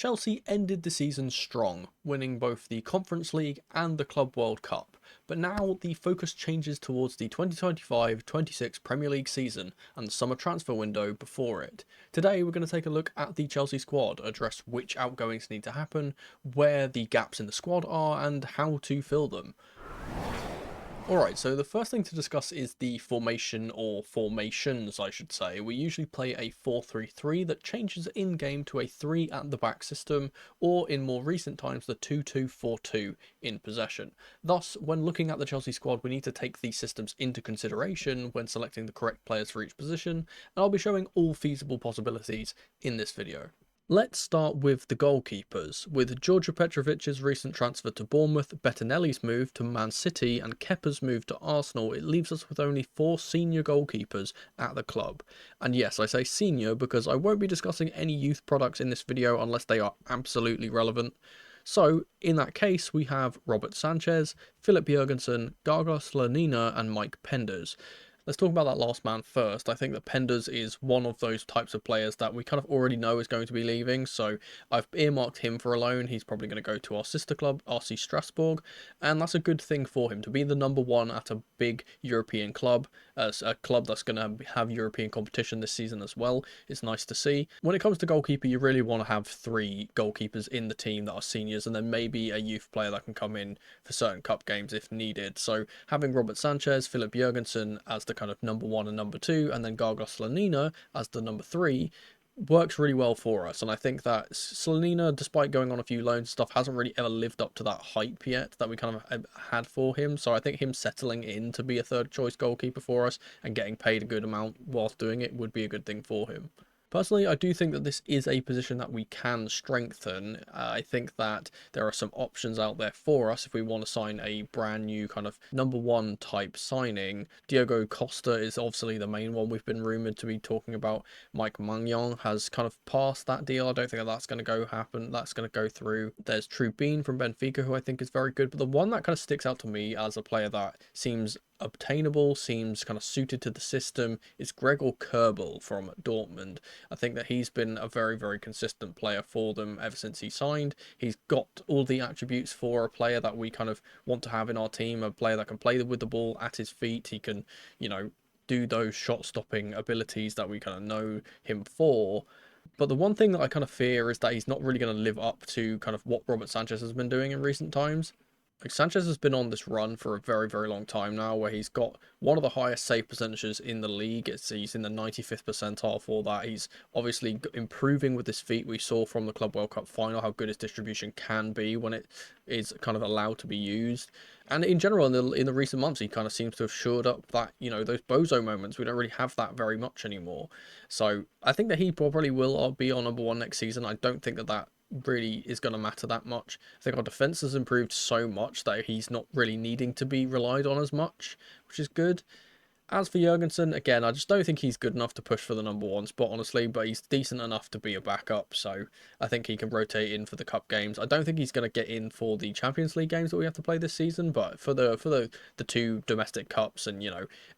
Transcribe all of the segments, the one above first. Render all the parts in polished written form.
Chelsea ended the season strong, winning both the Conference League and the Club World Cup, but now the focus changes towards the 2025-26 Premier League season and the summer transfer window before it. Today we're going to take a look at the Chelsea squad, address which outgoings need to happen, where the gaps in the squad are and how to fill them. Alright, so the first thing to discuss is the formation, or formations I should say. We usually play a 4-3-3 that changes in-game to a 3 at the back system, or in more recent times the 2-2-4-2 in possession. Thus, when looking at the Chelsea squad, we need to take these systems into consideration when selecting the correct players for each position, and I'll be showing all feasible possibilities in this video. Let's start with the goalkeepers. With Georgia Petrovic's recent transfer to Bournemouth, Bettinelli's move to Man City and Kepa's move to Arsenal, it leaves us with only 4 senior goalkeepers at the club. And yes, I say senior because I won't be discussing any youth products in this video unless they are absolutely relevant. So, in that case, we have Robert Sanchez, Philip Jurgensen, Gargos Slonina and Mike Penders. Let's talk about that last man first. I think that Penders is one of those types of players that we kind of already know is going to be leaving, so I've earmarked him for a loan. He's probably going to go to our sister club, RC Strasbourg, and that's a good thing for him to be the number one at a big European club, as a club that's going to have European competition this season as well. It's nice to see. When it comes to goalkeeper, you really want to have 3 goalkeepers in the team that are seniors, and then maybe a youth player that can come in for certain cup games if needed. So having Robert Sanchez, Philip Jurgensen as the kind of number 1 and number 2, and then Gargos Slonina as the number 3 works really well for us. And I think that Slonina, despite going on a few loans and stuff, hasn't really ever lived up to that hype yet that we kind of had for him. So I think him settling in to be a third choice goalkeeper for us and getting paid a good amount whilst doing it would be a good thing for him. Personally, I do think that this is a position that we can strengthen. I think that there are some options out there for us if we want to sign a brand new kind of number 1 type signing. Diogo Costa is obviously the main one we've been rumoured to be talking about. Mike Maignan has kind of passed that deal. I don't think that's going to happen. That's going to go through. There's Trubin from Benfica, who I think is very good. But the one that kind of sticks out to me as a player that seems obtainable, seems kind of suited to the system, is Gregor Kobel from Dortmund. I think that he's been a very, very consistent player for them ever since he signed. He's got all the attributes for a player that we kind of want to have in our team, a player that can play with the ball at his feet. He can, do those shot-stopping abilities that we kind of know him for. But the one thing that I kind of fear is that he's not really going to live up to kind of what Robert Sanchez has been doing in recent times. Like, Sanchez has been on this run for a very, very long time now, where he's got one of the highest save percentages in the league. He's in the 95th percentile for that. He's obviously improving with his feet. We saw from the Club World Cup final how good his distribution can be when it is kind of allowed to be used. And in general, in the recent months, he kind of seems to have shored up that, those bozo moments. We don't really have that very much anymore. So I think that he probably will be our number 1 next season. I don't think that really is going to matter that much. I think our defence has improved so much that he's not really needing to be relied on as much, which is good. As for Jurgensen, again, I just don't think he's good enough to push for the number 1 spot, honestly, but he's decent enough to be a backup, so I think he can rotate in for the cup games. I don't think he's going to get in for the Champions League games that we have to play this season, but for the 2 domestic cups and,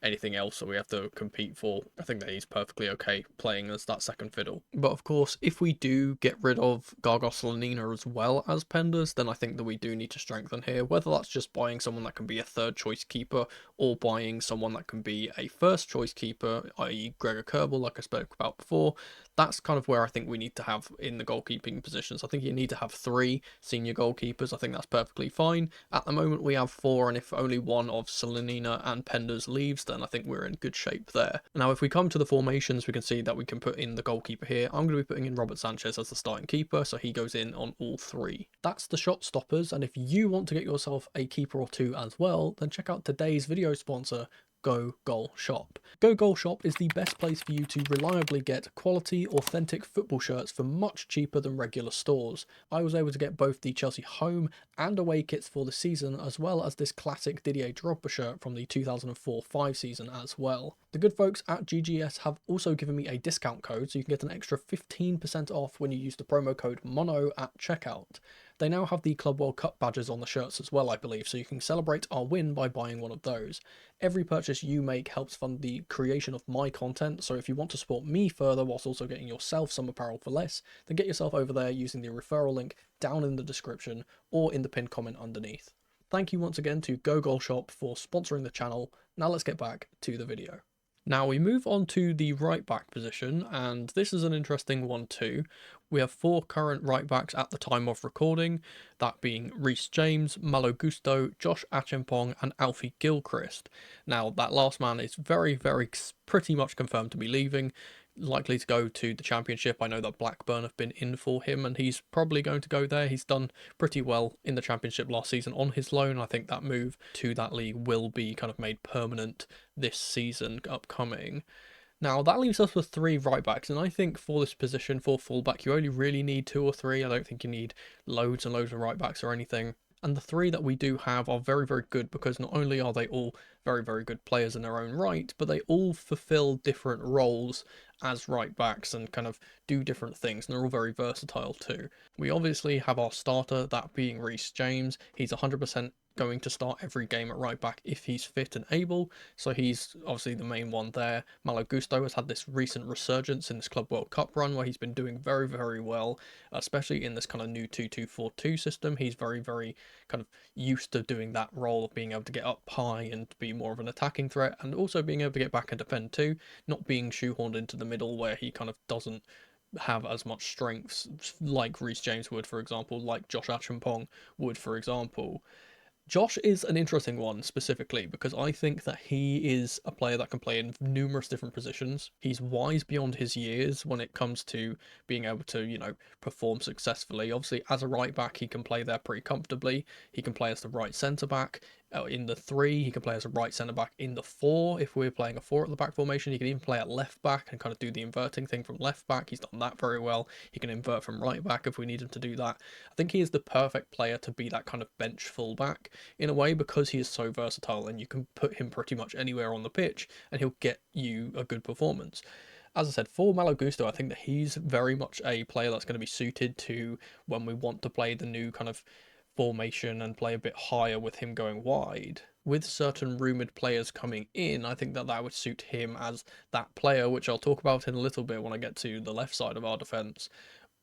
anything else that we have to compete for, I think that he's perfectly okay playing as that second fiddle. But of course, if we do get rid of Gargos Slonina as well as Penders, then I think that we do need to strengthen here, whether that's just buying someone that can be a third choice keeper or buying someone that can be a first choice keeper, i.e. Gregor Kobel, like I spoke about before. That's kind of where I think we need to have in the goalkeeping positions. I think you need to have 3 senior goalkeepers. I think that's perfectly fine. At the moment we have 4, and if only one of Slonina and Penders leaves, then I think we're in good shape there. Now if we come to the formations, we can see that we can put in the goalkeeper here. I'm going to be putting in Robert Sanchez as the starting keeper, so he goes in on all 3. That's the shot stoppers, and if you want to get yourself a keeper or 2 as well, then check out today's video sponsor, Go Goal Shop. Go Goal Shop is the best place for you to reliably get quality, authentic football shirts for much cheaper than regular stores. I was able to get both the Chelsea home and away kits for the season, as well as this classic Didier Drogba shirt from the 2004-05 season as well. The good folks at GGS have also given me a discount code, so you can get an extra 15% off when you use the promo code MONO at checkout. They now have the Club World Cup badges on the shirts as well, I believe, so you can celebrate our win by buying one of those. Every purchase you make helps fund the creation of my content, so if you want to support me further whilst also getting yourself some apparel for less, then get yourself over there using the referral link down in the description or in the pinned comment underneath. Thank you once again to GoGoalShop for sponsoring the channel. Now let's get back to the video. Now we move on to the right back position, and this is an interesting one too. We have 4 current right backs at the time of recording, that being Reece James, Malo Gusto, Josh Achimpong and Alfie Gilchrist. Now that last man is pretty much confirmed to be leaving, likely to go to the Championship. I know that Blackburn have been in for him and he's probably going to go there. He's done pretty well in the Championship last season on his loan. I think that move to that league will be kind of made permanent this season upcoming. Now that leaves us with 3 right backs, and I think for this position, for fullback, you only really need 2 or 3. I don't think you need loads and loads of right backs or anything. And the 3 that we do have are very good because not only are they all very good players in their own right, but they all fulfill different roles as right backs and kind of do different things, and they're all very versatile too. We obviously have our starter, that being Reece James. He's 100% going to start every game at right back if he's fit and able, so he's obviously the main one there. Malo Gusto has had this recent resurgence in this Club World Cup run where he's been doing very well, especially in this kind of new 2-2-4-2 system. He's very kind of used to doing that role of being able to get up high and be more of an attacking threat, and also being able to get back and defend too, not being shoehorned into the middle where he kind of doesn't have as much strengths like Reece James would, for example, like Josh Achimpong would, for example. Josh is an interesting one specifically because I think that he is a player that can play in numerous different positions. He's wise beyond his years when it comes to being able to, you know, perform successfully. Obviously, as a right back, he can play there pretty comfortably. He can play as the right centre back in the 3. He can play as a right centre back in the 4 if we're playing a 4 at the back formation. He can even play at left back and kind of do the inverting thing from left back. He's done that very well. He can invert from right back if we need him to do that. I think he is the perfect player to be that kind of bench full back in a way because he is so versatile and you can put him pretty much anywhere on the pitch and he'll get you a good performance. As I said, for Malo Gusto, I think that he's very much a player that's going to be suited to when we want to play the new kind of formation and play a bit higher with him going wide. With certain rumoured players coming in, I think that that would suit him as that player, which I'll talk about in a little bit when I get to the left side of our defence.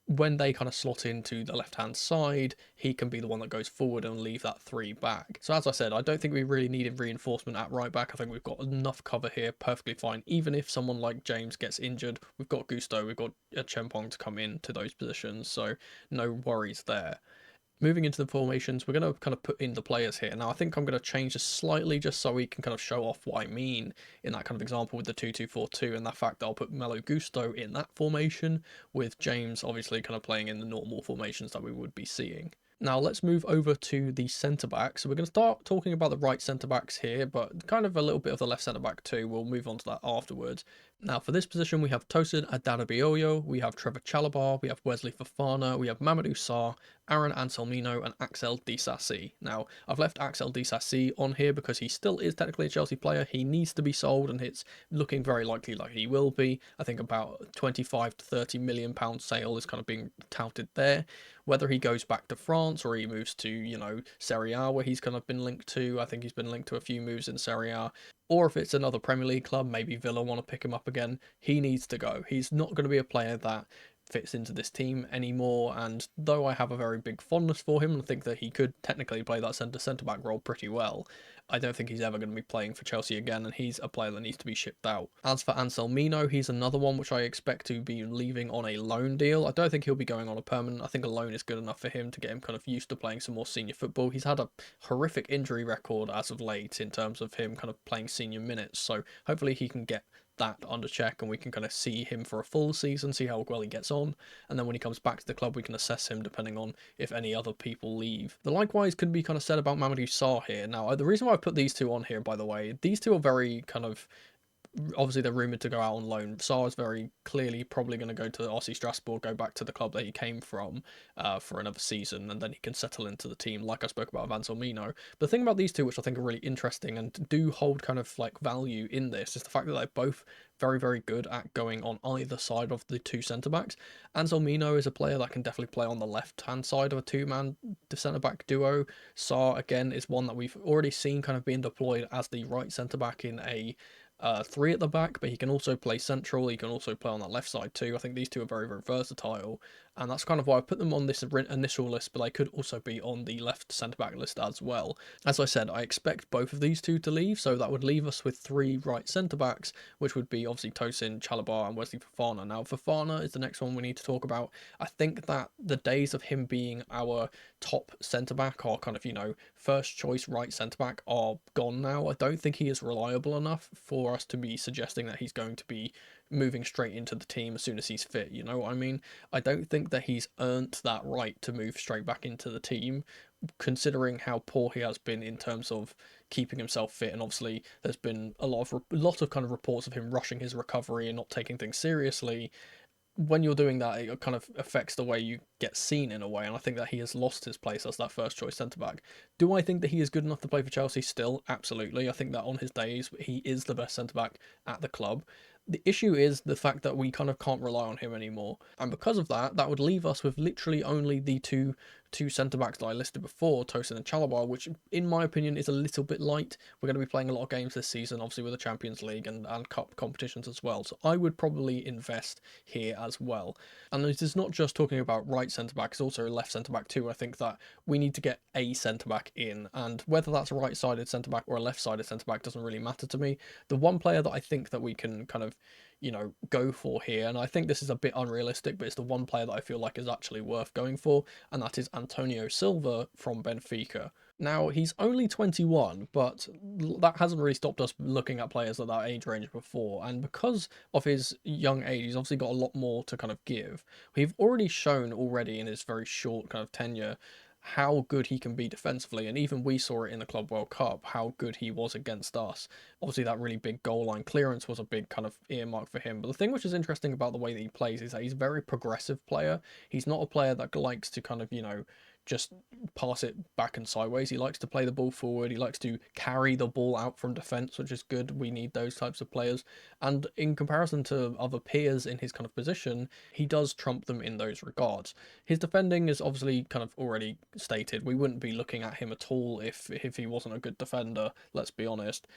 When they kind of slot into the left-hand side, he can be the one that goes forward and leave that 3 back. So as I said, I don't think we really needed reinforcement at right back. I think we've got enough cover here, perfectly fine. Even if someone like James gets injured, we've got Gusto, we've got Chempong to come into those positions, so no worries there. Moving into the formations, we're going to kind of put in the players here. Now, I think I'm going to change this slightly just so we can kind of show off what I mean in that kind of example with the 2-2-4-2 and the fact that I'll put Malo Gusto in that formation with James obviously kind of playing in the normal formations that we would be seeing. Now let's move over to the centre-back. So we're going to start talking about the right centre-backs here, but kind of a little bit of the left centre-back too. We'll move on to that afterwards. Now for this position, we have Tosin Adarabioyo, we have Trevor Chalobah, we have Wesley Fofana, we have Mamadou Sarr, Aaron Anselmino and Axel Disasi. Now, I've left Axel Disasi on here because he still is technically a Chelsea player. He needs to be sold and it's looking very likely like he will be. I think about £25 to £30 million sale is kind of being touted there. Whether he goes back to France or he moves to, you know, Serie A where he's kind of been linked to. I think he's been linked to a few moves in Serie A. Or if it's another Premier League club, maybe Villa want to pick him up again, he needs to go. He's not going to be a player that fits into this team anymore, and though I have a very big fondness for him and think that he could technically play that centre-back role pretty well, I don't think he's ever going to be playing for Chelsea again, and he's a player that needs to be shipped out. As for Anselmino, he's another one which I expect to be leaving on a loan deal. I don't think he'll be going on a permanent. I think a loan is good enough for him to get him kind of used to playing some more senior football. He's had a horrific injury record as of late in terms of him kind of playing senior minutes, so hopefully he can get that under check and we can kind of see him for a full season, see how well he gets on, and then when he comes back to the club we can assess him depending on if any other people leave. The likewise could be kind of said about Mamadou Sarr here. Now the reason why I put these two on here, by the way, these two are very kind of obviously they're rumoured to go out on loan. Sarr is very clearly probably going to go to RC Strasbourg, go back to the club that he came from for another season, and then he can settle into the team, like I spoke about with Anselmino. But the thing about these two, which I think are really interesting and do hold kind of like value in this, is the fact that they're both very, very good at going on either side of the two centre-backs. Anselmino is a player that can definitely play on the left-hand side of a two-man centre-back duo. Sarr, again, is one that we've already seen kind of being deployed as the right centre-back in a three at the back, but he can also play central. He can also play on that left side too. I think these two are very, very versatile, and that's kind of why I put them on this initial list, but they could also be on the left centre-back list as well. As I said, I expect both of these two to leave, so that would leave us with three right centre-backs, which would be obviously Tosin, Chalobah, and Wesley Fofana. Now, Fofana is the next one we need to talk about. I think that the days of him being our top centre-back, or kind of, first choice right centre-back, are gone now. I don't think he is reliable enough for us to be suggesting that he's going to be moving straight into the team as soon as he's fit, you know what I mean? I don't think that he's earned that right to move straight back into the team, considering how poor he has been in terms of keeping himself fit. And obviously there's been a lot of kind of reports of him rushing his recovery and not taking things seriously. When you're doing that, it kind of affects the way you get seen in a way, and I think that he has lost his place as that first choice centre back. Do I think that he is good enough to play for Chelsea still? Absolutely. I think that on his days he is the best centre back at the club. The issue is the fact that we kind of can't rely on him anymore, and because of that, that would leave us with literally only the two centre backs that I listed before, Tosin and Chalobah, which in my opinion is a little bit light. We're going to be playing a lot of games this season, obviously with the Champions League and cup competitions as well, so I would probably invest here as well. And it is not just talking about right centre back, it's also left centre back too. I think that we need to get a centre back in, and whether that's a right sided centre back or a left sided centre back doesn't really matter to me. The one player that I think that we can kind of go for here, and I think this is a bit unrealistic, but it's the one player that I feel like is actually worth going for, and that is Antonio Silva from Benfica. Now, he's only 21, but that hasn't really stopped us looking at players at that age range before, and because of his young age, he's obviously got a lot more to kind of give. We've already shown already in his very short kind of tenure how good he can be defensively, and even we saw it in the Club World Cup, how good he was against us. Obviously that really big goal line clearance was a big kind of earmark for him, but the thing which is interesting about the way that he plays is that he's a very progressive player. He's not a player that likes to kind of, just pass it back and sideways. He likes to play the ball forward. He likes to carry the ball out from defence, which is good. We need those types of players. And in comparison to other peers in his kind of position, he does trump them in those regards. His defending is obviously kind of already stated. We wouldn't be looking at him at all if he wasn't a good defender, let's be honest.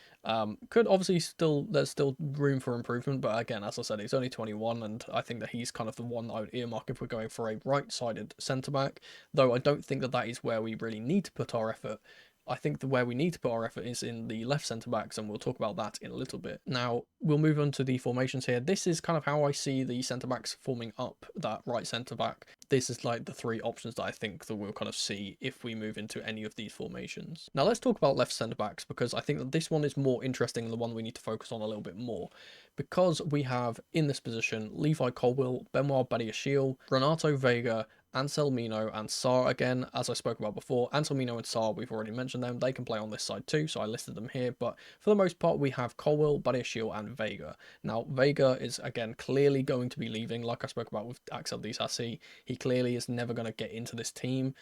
Could obviously there's still room for improvement, but again, as I said, he's only 21, and I think that he's kind of the one that I would earmark if we're going for a right-sided centre-back, though I don't think that is where we really need to put our effort. I think where we need to put our effort is in the left centre-backs, and we'll talk about that in a little bit. Now, we'll move on to the formations here. This is kind of how I see the centre-backs forming up that right centre-back. This is like the three options that I think that we'll kind of see if we move into any of these formations. Now, let's talk about left centre-backs, because I think that this one is more interesting than the one we need to focus on a little bit more. Because we have, in this position, Levi Colwill, Benoit Badiashile, Renato Vega, Anselmino and Sarr again, as I spoke about before. Anselmino and Sarr, we've already mentioned them. They can play on this side too, so I listed them here. But for the most part, we have Colwill, Badiashile and Vega. Now, Vega is, again, clearly going to be leaving, like I spoke about with Axel Disasi. He clearly is never going to get into this team.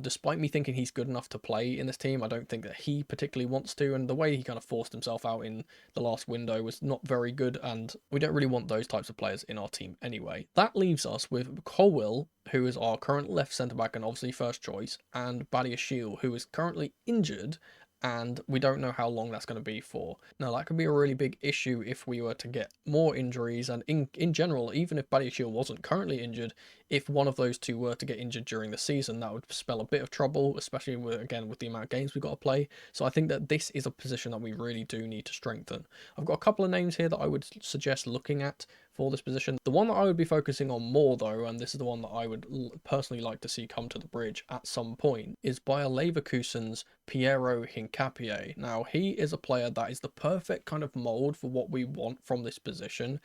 Despite me thinking he's good enough to play in this team, I don't think that he particularly wants to, and the way he kind of forced himself out in the last window was not very good, and we don't really want those types of players in our team anyway. That leaves us with Colwill, who is our current left centre-back and obviously first choice, and Badiashile, who is currently injured, and we don't know how long that's going to be for. Now, that could be a really big issue if we were to get more injuries, and in general, even if Badiashile wasn't currently injured, if one of those two were to get injured during the season, that would spell a bit of trouble, especially with the amount of games we've got to play. So I think that this is a position that we really do need to strengthen. I've got a couple of names here that I would suggest looking at for this position. The one that I would be focusing on more though, and this is the one that I would personally like to see come to the bridge at some point, is Bayer Leverkusen's Piero Hincapié. Now, he is a player that is the perfect kind of mould for what we want from this position.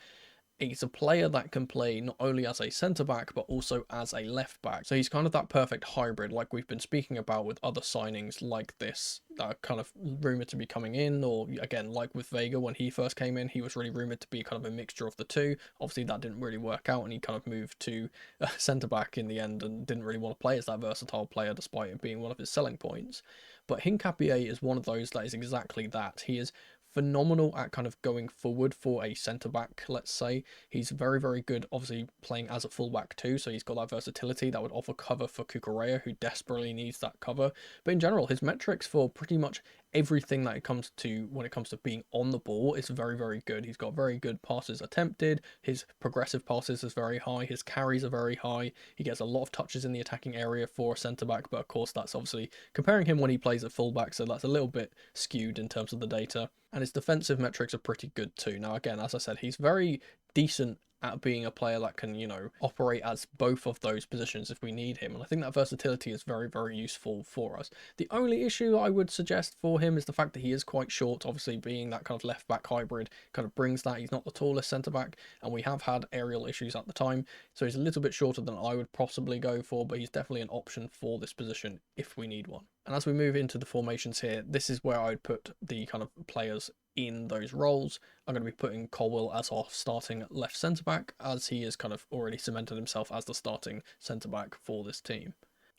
he's a player that can play not only as a centre back but also as a left back. So he's kind of that perfect hybrid, like we've been speaking about with other signings like this that are kind of rumored to be coming in, or again, like with Vega when he first came in, he was really rumored to be kind of a mixture of the two. Obviously, that didn't really work out, and he kind of moved to centre back in the end and didn't really want to play as that versatile player, despite it being one of his selling points. But Hincapié is one of those that is exactly that. He is phenomenal at kind of going forward for a centre back, let's say. He's very, very good, obviously, playing as a fullback too, so he's got that versatility that would offer cover for Cucurella, who desperately needs that cover. But in general, his metrics for pretty much everything that it comes to when it comes to being on the ball is very, very good. He's got very good passes attempted, his progressive passes is very high, his carries are very high, he gets a lot of touches in the attacking area for a centre back, but of course that's obviously comparing him when he plays at fullback, so that's a little bit skewed in terms of the data. And his defensive metrics are pretty good too. Now again, as I said, he's very decent at being a player that can, operate as both of those positions if we need him. And I think that versatility is very, very useful for us. The only issue I would suggest for him is the fact that he is quite short. Obviously, being that kind of left back hybrid kind of brings that. He's not the tallest centre back, and we have had aerial issues at the time. So he's a little bit shorter than I would possibly go for, but he's definitely an option for this position if we need one. And as we move into the formations here, this is where I would put the kind of players in those roles. I'm going to be putting Colwill as our starting left centre back, as he has kind of already cemented himself as the starting centre back for this team.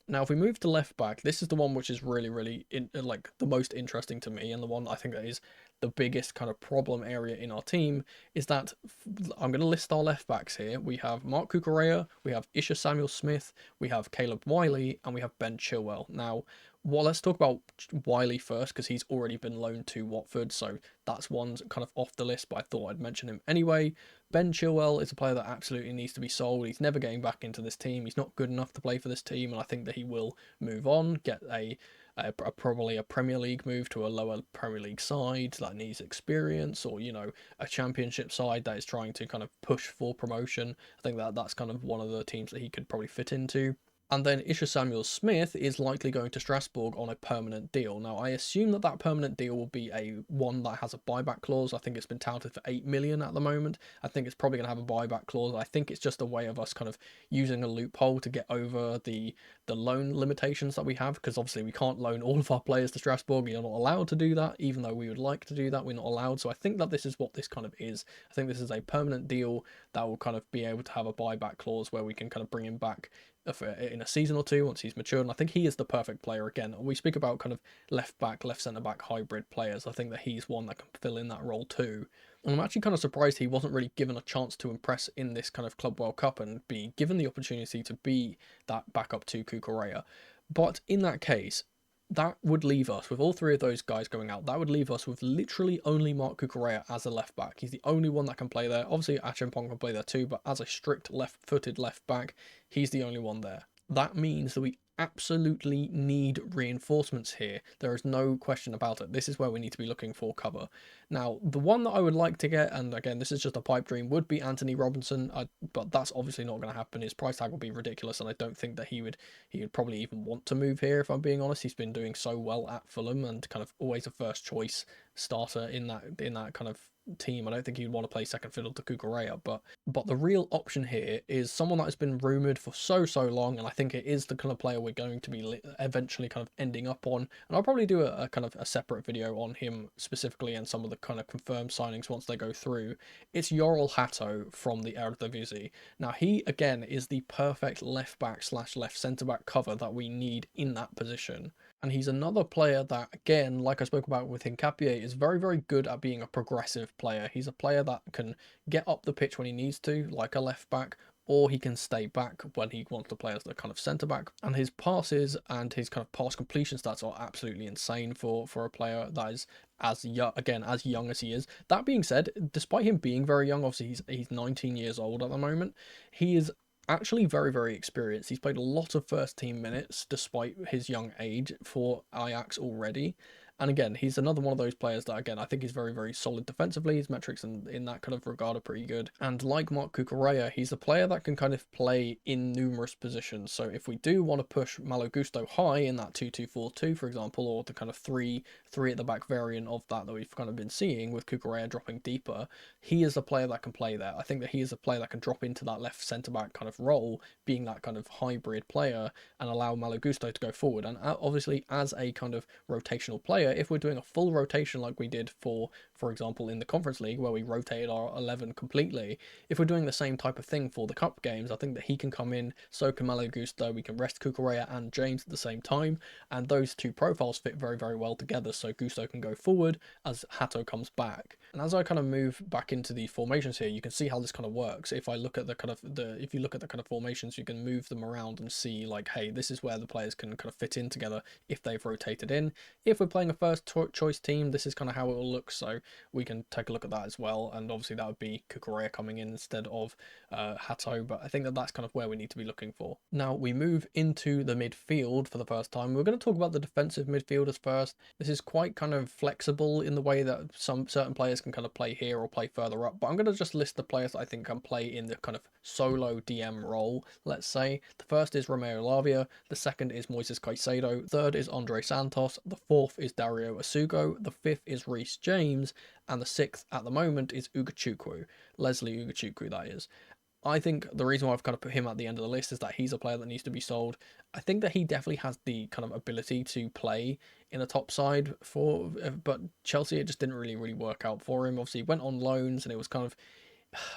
Now, if we move to left back, this is the one which is really, really like the most interesting to me, and the one I think that is the biggest kind of problem area in our team is that I'm going to list our left backs here. We have Mark Cucurella, we have Isha Samuel-Smith, we have Caleb Wiley, and we have Ben Chilwell. Now, let's talk about Wiley first, because he's already been loaned to Watford, so that's one kind of off the list, but I thought I'd mention him anyway. Ben Chilwell is a player that absolutely needs to be sold. He's never getting back into this team. He's not good enough to play for this team, and I think that he will move on, get probably a Premier League move to a lower Premier League side that needs experience, or a Championship side that is trying to kind of push for promotion. I think that that's kind of one of the teams that he could probably fit into. And then Isha Samuel-Smith is likely going to Strasbourg on a permanent deal. Now, I assume that that permanent deal will be one that has a buyback clause. I think it's been touted for 8 million at the moment. I think it's probably going to have a buyback clause. I think it's just a way of us kind of using a loophole to get over the loan limitations that we have, because obviously we can't loan all of our players to Strasbourg. You're not allowed to do that, even though we would like to do that. We're not allowed. So I think that this is what this kind of is. I think this is a permanent deal that will kind of be able to have a buyback clause where we can kind of bring him back in a season or two once he's matured. And I think he is the perfect player. Again, we speak about kind of left back, left centre back hybrid players. I think that he's one that can fill in that role too. And I'm actually kind of surprised he wasn't really given a chance to impress in this kind of Club World Cup and be given the opportunity to be that backup to Cucurella. But in that case, that would leave us, with all three of those guys going out, that would leave us with literally only Mark Cucurella as a left back. He's the only one that can play there. Obviously, Achimpong can play there too, but as a strict left-footed left back, he's the only one there. That means that we absolutely need reinforcements here. There is no question about it. This is where we need to be looking for cover. Now, the one that I would like to get, and again, this is just a pipe dream, would be Anthony Robinson, but that's obviously not going to happen. His price tag will be ridiculous, and I don't think that he would probably even want to move here, if I'm being honest. He's been doing so well at Fulham and kind of always a first choice starter in that kind of team. I don't think he'd want to play second fiddle to Cucurella, but the real option here is someone that has been rumoured for so long, and I think it is the kind of player we're going to be eventually kind of ending up on. And I'll probably do a kind of a separate video on him specifically and some of the kind of confirmed signings once they go through. It's Yorel Hato from the Eredivisie. Now, he again is the perfect left back / left centre back cover that we need in that position. And he's another player that, again, like I spoke about with Hincapié, is very, very good at being a progressive player. He's a player that can get up the pitch when he needs to, like a left back, or he can stay back when he wants to play as the kind of centre back. And his passes and his kind of pass completion stats are absolutely insane for a player that is as young as he is. That being said, despite him being very young, obviously he's 19 years old at the moment, he is actually very, very experienced. He's played a lot of first team minutes despite his young age for Ajax already. And again, he's another one of those players that, again, I think he's very, very solid defensively. His metrics in that kind of regard are pretty good. And like Marc Cucurella, he's a player that can kind of play in numerous positions. So if we do want to push Malo Gusto high in that 2-2-4-2, for example, or the kind of three at the back variant of that we've kind of been seeing with Cucurella dropping deeper, he is a player that can play there. I think that he is a player that can drop into that left centre-back kind of role, being that kind of hybrid player, and allow Malo Gusto to go forward. And obviously, as a kind of rotational player, if we're doing a full rotation like we did for example, in the Conference League, where we rotated our 11 completely, if we're doing the same type of thing for the Cup games, I think that he can come in, so can Malo Gusto, we can rest Cucurella and James at the same time, and those two profiles fit very, very well together, so Gusto can go forward as Hato comes back. And as I kind of move back into the formations here, you can see how this kind of works. If I look at if you look at the kind of formations, you can move them around and see, like, hey, this is where the players can kind of fit in together if they've rotated in. If we're playing a first choice team, this is kind of how it will look, so we can take a look at that as well. And obviously that would be Cucurella coming in instead of Hato, but I think that that's kind of where we need to be looking for. Now we move into the midfield for the first time. We're going to talk about the defensive midfielders first. This is quite kind of flexible in the way that some certain players can kind of play here or play further up, but I'm going to just list the players that I think can play in the kind of solo DM role, let's say. The first is Romeo Lavia, the second is Moises Caicedo, third is Andre Santos, the fourth is Dario Asugo, the fifth is Reece James, and the sixth at the moment is Ugachukwu, Leslie Ugachukwu, that is. I think the reason why I've kind of put him at the end of the list is that he's a player that needs to be sold. I think that he definitely has the kind of ability to play in a top side but Chelsea, it just didn't really work out for him. Obviously, he went on loans, and it was kind of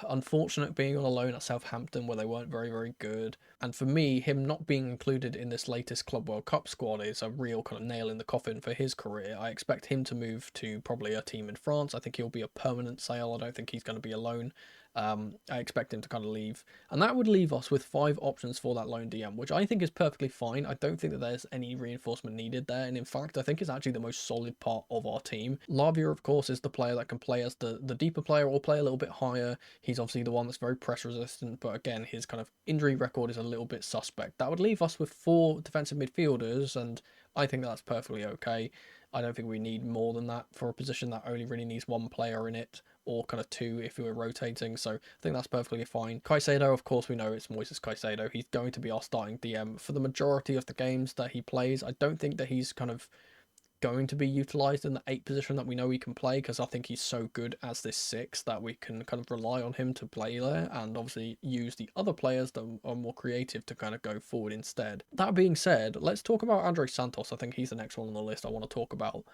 unfortunate being on a loan at Southampton where they weren't very good. And for me, him not being included in this latest Club World Cup squad is a real kind of nail in the coffin for his career. I expect him to move to probably a team in France. I think he'll be a permanent sale. I don't think he's going to be a loan. I expect him to kind of leave, and that would leave us with 5 options for that loan DM, which I think is perfectly fine. I don't think that there's any reinforcement needed there, and in fact I think it's actually the most solid part of our team. Lavia, of course, is the player that can play as the deeper player or play a little bit higher. He's obviously the one that's very pressure resistant, but again, his kind of injury record is a little bit suspect. That would leave us with 4 defensive midfielders, and I think that's perfectly okay. I don't think we need more than that for a position that only really needs 1 player in it, or kind of 2 if we were rotating, so I think that's perfectly fine. Caicedo, of course, we know it's Moises Caicedo. He's going to be our starting DM for the majority of the games that he plays. I don't think that he's kind of going to be utilised in the 8 position that we know he can play, because I think he's so good as this 6 that we can kind of rely on him to play there, and obviously use the other players that are more creative to kind of go forward instead. That being said, let's talk about Andre Santos. I think he's the next one on the list I want to talk about.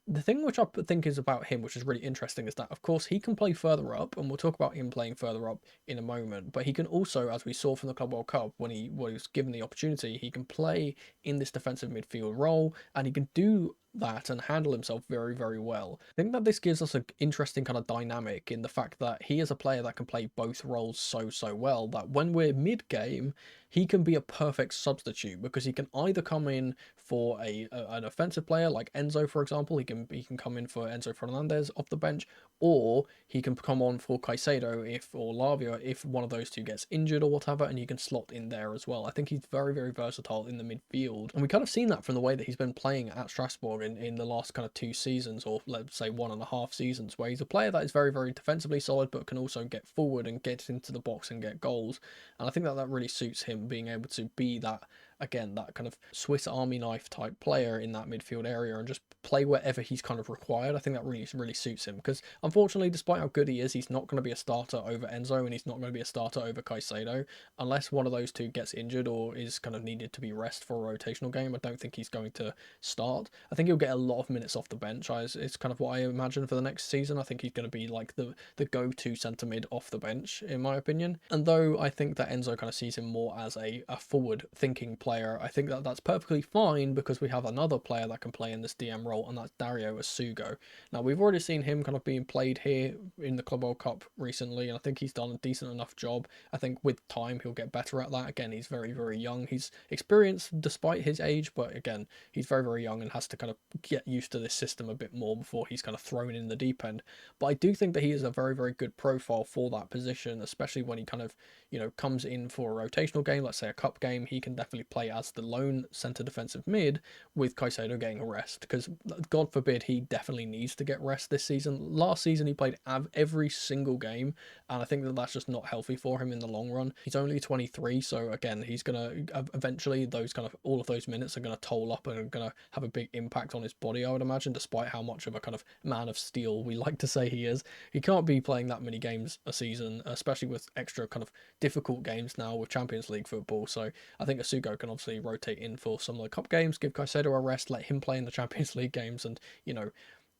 The thing which I think is about him, which is really interesting, is that, of course, he can play further up, and we'll talk about him playing further up in a moment, but he can also, as we saw from the Club World Cup, when he was given the opportunity, he can play in this defensive midfield role, and he can do that and handle himself very well. I think that this gives us an interesting kind of dynamic in the fact that he is a player that can play both roles so well, that when we're mid-game, he can be a perfect substitute, because he can either come in for an offensive player like Enzo, for example. He can come in for Enzo Fernandez off the bench, or he can come on for Caicedo or Lavia if one of those two gets injured or whatever, and you can slot in there as well. I think he's very versatile in the midfield, and we kind of seen that from the way that he's been playing at Strasbourg in the last kind of 2 seasons, or let's say 1.5 seasons, where he's a player that is very defensively solid, but can also get forward and get into the box and get goals. And I think that really suits him, being able to be that, again, that kind of Swiss Army knife type player in that midfield area and just play wherever he's kind of required. I think that really suits him, because unfortunately, despite how good he is, he's not going to be a starter over Enzo, and he's not going to be a starter over Caicedo unless one of those two gets injured or is kind of needed to be rest for a rotational game. I don't think he's going to start. I think he'll get a lot of minutes off the bench. It's kind of what I imagine for the next season. I think he's going to be like the go-to centre mid off the bench, in my opinion. And though I think that Enzo kind of sees him more as a forward-thinking player, I think that that's perfectly fine, because we have another player that can play in this DM role, and that's Dario Asugo. Now, we've already seen him kind of being played here in the Club World Cup recently, and I think he's done a decent enough job. I think with time he'll get better at that. Again, he's very young. He's experienced despite his age, but again, he's very young and has to kind of get used to this system a bit more before he's kind of thrown in the deep end. But I do think that he is a very good profile for that position, especially when he kind of, you know, comes in for a rotational game, let's say a cup game. He can definitely play as the lone centre defensive mid with Caicedo getting a rest, because God forbid he definitely needs to get rest this season. Last season he played every single game, and I think that that's just not healthy for him in the long run. He's only 23, so again, he's going to eventually, those kind of all of those minutes are going to toll up and are going to have a big impact on his body, I would imagine, despite how much of a kind of man of steel we like to say he is. He can't be playing that many games a season, especially with extra kind of difficult games now with Champions League football. So I think Asugo can obviously rotate in for some of the cup games, give Caicedo a rest, let him play in the Champions League games, and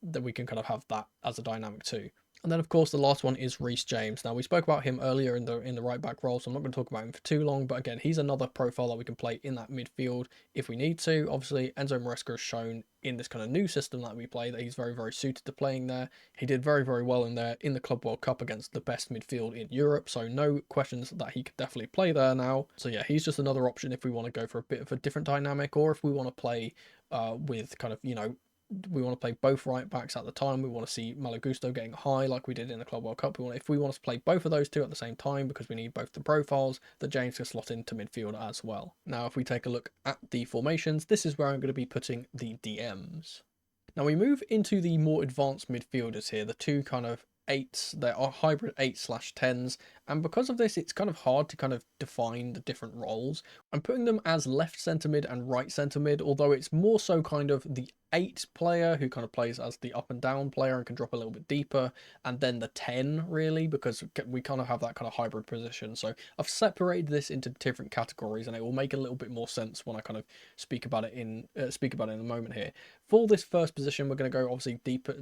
that we can kind of have that as a dynamic too. And then, of course, the last one is Reece James. Now, we spoke about him earlier in the right back role, so I'm not going to talk about him for too long. But again, he's another profile that we can play in that midfield if we need to. Obviously, Enzo Maresca has shown in this kind of new system that we play that he's very, very suited to playing there. He did very, very well in there in the Club World Cup against the best midfield in Europe, so no questions that he could definitely play there now. So yeah, he's just another option if we want to go for a bit of a different dynamic, or if we want to play with kind of, we want to play both right backs at the time. We want to see Malo Gusto getting high like we did in the Club World Cup. If we want to play both of those two at the same time, because we need both the profiles, that James can slot into midfield as well. Now, if we take a look at the formations, this is where I'm going to be putting the DMs. Now we move into the more advanced midfielders here, the two kind of 8s, they are hybrid 8/10s, and because of this it's kind of hard to kind of define the different roles. I'm putting them as left centre mid and right centre mid, although it's more so kind of the 8 player who kind of plays as the up and down player and can drop a little bit deeper, and then the 10 really, because we kind of have that kind of hybrid position. So I've separated this into different categories, and it will make a little bit more sense when I kind of speak about it in a moment here. For this first position, we're going to go obviously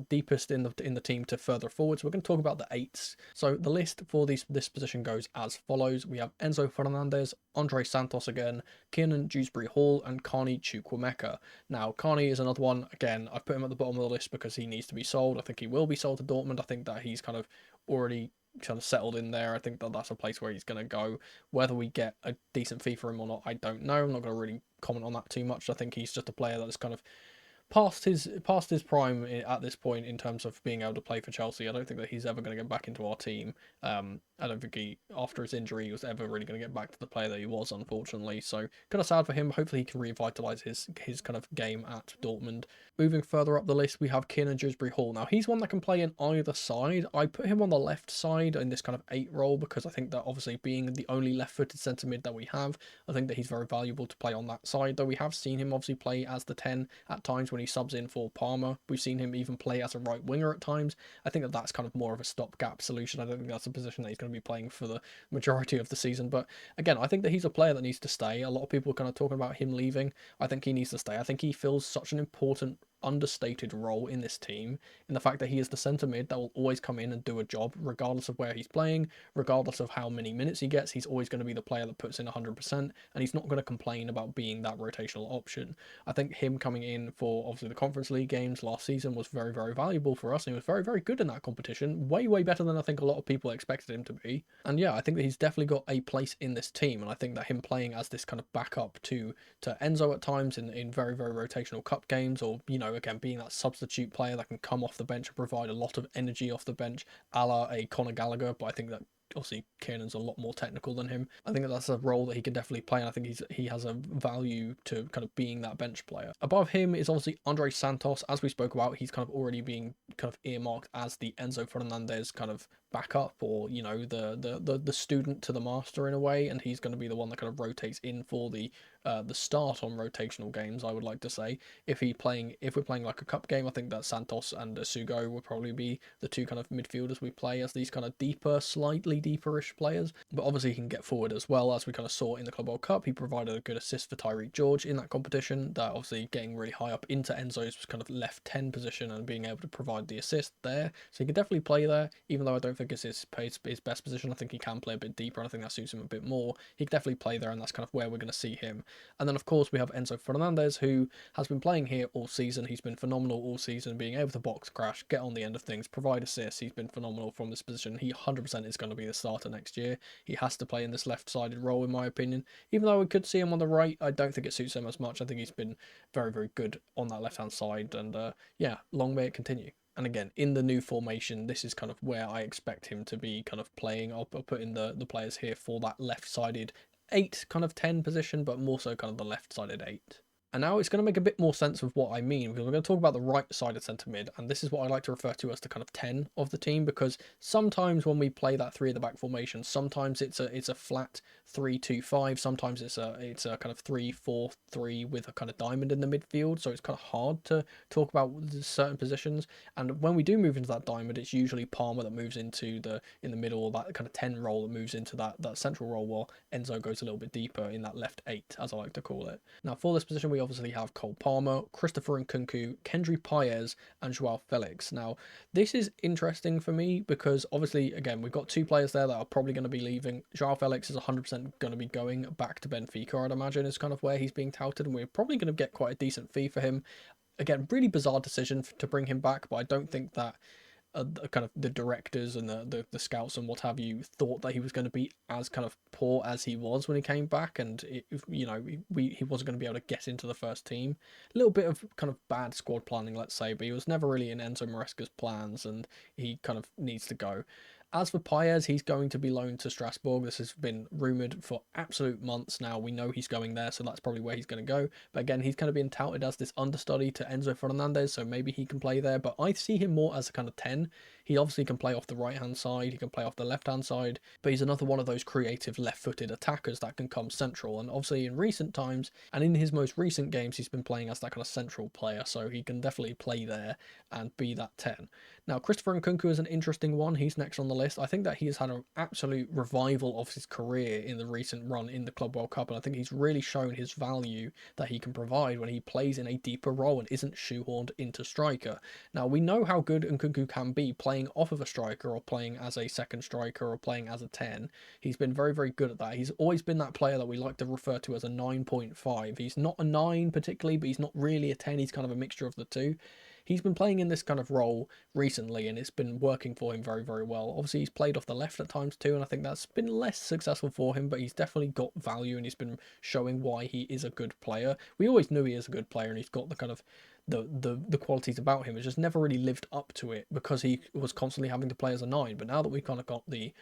deepest in the team to further forward. So we're going to talk about the 8s. So the list for this position goes as follows. We have Enzo Fernandez, Andre Santos again, Kiernan Dewsbury-Hall, and Carney Chukwuemeka. Now, Carney is another one. Again, I've put him at the bottom of the list because he needs to be sold. I think he will be sold to Dortmund. I think that he's kind of already kind of settled in there. I think that that's a place where he's going to go. Whether we get a decent fee for him or not, I don't know. I'm not going to really comment on that too much. I think he's just a player that's kind of past his prime at this point in terms of being able to play for Chelsea. I don't think that he's ever going to get back into our team. I don't think he, after his injury, was ever really going to get back to the player that he was, unfortunately. So kind of sad for him. Hopefully he can revitalise his kind of game at Dortmund. Moving further up the list, we have Kiernan Dewsbury-Hall. Now, he's one that can play in either side. I put him on the left side in this kind of 8 role because I think that obviously being the only left-footed centre mid that we have, I think that he's very valuable to play on that side, though we have seen him obviously play as the 10 at times when he subs in for Palmer. We've seen him even play as a right winger at times. I think that that's kind of more of a stopgap solution. I don't think that's a position that he's going to be playing for the majority of the season. But again, I think that he's a player that needs to stay. A lot of people are kind of talking about him leaving. I think he needs to stay. I think he fills such an important understated role in this team, in the fact that he is the centre mid that will always come in and do a job regardless of where he's playing, regardless of how many minutes he gets. He's always going to be the player that puts in 100%, and he's not going to complain about being that rotational option. I think him coming in for obviously the Conference League games last season was very, very valuable for us, and he was very, very good in that competition, way, way better than I think a lot of people expected him to be. And yeah, I think that he's definitely got a place in this team, and I think that him playing as this kind of backup to Enzo at times in very, very rotational cup games, or again, being that substitute player that can come off the bench and provide a lot of energy off the bench, a la a Conor Gallagher, but I think that obviously Kiernan's a lot more technical than him. I think that that's a role that he can definitely play, and I think he has a value to kind of being that bench player. Above him is obviously Andre Santos. As we spoke about, he's kind of already being kind of earmarked as the Enzo Fernandez kind of backup, or the student to the master in a way, and he's going to be the one that kind of rotates in for the start on rotational games, I would like to say. If we're playing like a cup game, I think that Santos and Sugo will probably be the two kind of midfielders we play as these kind of slightly deeper-ish players. But obviously he can get forward as well, as we kind of saw in the Club World Cup. He provided a good assist for Tyreek George in that competition, that obviously getting really high up into Enzo's kind of left 10 position and being able to provide the assist there. So he can definitely play there, even though I don't think it's his best position. I think he can play a bit deeper, and I think that suits him a bit more. He can definitely play there, and that's kind of where we're going to see him. And then, of course, we have Enzo Fernandez, who has been playing here all season. He's been phenomenal all season, being able to box crash, get on the end of things, provide assists. He's been phenomenal from this position. He 100% is going to be the starter next year. He has to play in this left-sided role, in my opinion. Even though we could see him on the right, I don't think it suits him as much. I think he's been very, very good on that left-hand side. And yeah, long may it continue. And again, in the new formation, this is kind of where I expect him to be kind of playing. I'll put in the players here for that left-sided 8 kind of 10 position, but more so kind of the left-sided 8. And now it's going to make a bit more sense of what I mean, because we're going to talk about the right-sided centre mid, and this is what I like to refer to as the kind of 10 of the team, because sometimes when we play that 3 at the back formation, sometimes it's a flat 3-2-5, sometimes it's a kind of 3-4-3 with a kind of diamond in the midfield, so it's kind of hard to talk about certain positions. And when we do move into that diamond, it's usually Palmer that moves into in the middle, that kind of 10 role that moves into that central role, while Enzo goes a little bit deeper in that left 8, as I like to call it. Now, for this position, we obviously have Cole Palmer, Christopher Nkunku, Kendry Paez, and Joao Felix. Now, this is interesting for me because obviously, again, we've got 2 players there that are probably going to be leaving. Joao Felix is 100% going to be going back to Benfica, I'd imagine, is kind of where he's being touted, and we're probably going to get quite a decent fee for him. Again, really bizarre decision to bring him back, but I don't think that kind of the directors and the scouts and what have you thought that he was going to be as kind of poor as he was when he came back, and he wasn't going to be able to get into the first team. A little bit of kind of bad squad planning, let's say, but he was never really in Enzo Maresca's plans, and he kind of needs to go. As for Paez, he's going to be loaned to Strasbourg. This has been rumoured for absolute months now. We know he's going there, so that's probably where he's going to go. But again, he's kind of been touted as this understudy to Enzo Fernandez, so maybe he can play there. But I see him more as a kind of 10. He obviously can play off the right-hand side, he can play off the left-hand side, but he's another one of those creative left-footed attackers that can come central. And obviously in recent times, and in his most recent games, he's been playing as that kind of central player, so he can definitely play there and be that 10. Now, Christopher Nkunku is an interesting one. He's next on the list. I think that he has had an absolute revival of his career in the recent run in the Club World Cup, and I think he's really shown his value that he can provide when he plays in a deeper role and isn't shoehorned into striker. Now, we know how good Nkunku can be playing off of a striker or playing as a second striker or playing as a 10. He's been very, very good at that. He's always been that player that we like to refer to as a 9.5. He's not a 9 particularly, but he's not really a 10. He's kind of a mixture of the two. He's been playing in this kind of role recently, and it's been working for him very, very well. Obviously, he's played off the left at times too, and I think that's been less successful for him, but he's definitely got value, and he's been showing why he is a good player. We always knew he is a good player, and he's got the kind of the qualities about him. It's just never really lived up to it because he was constantly having to play as a 9. But now that we've kind of got the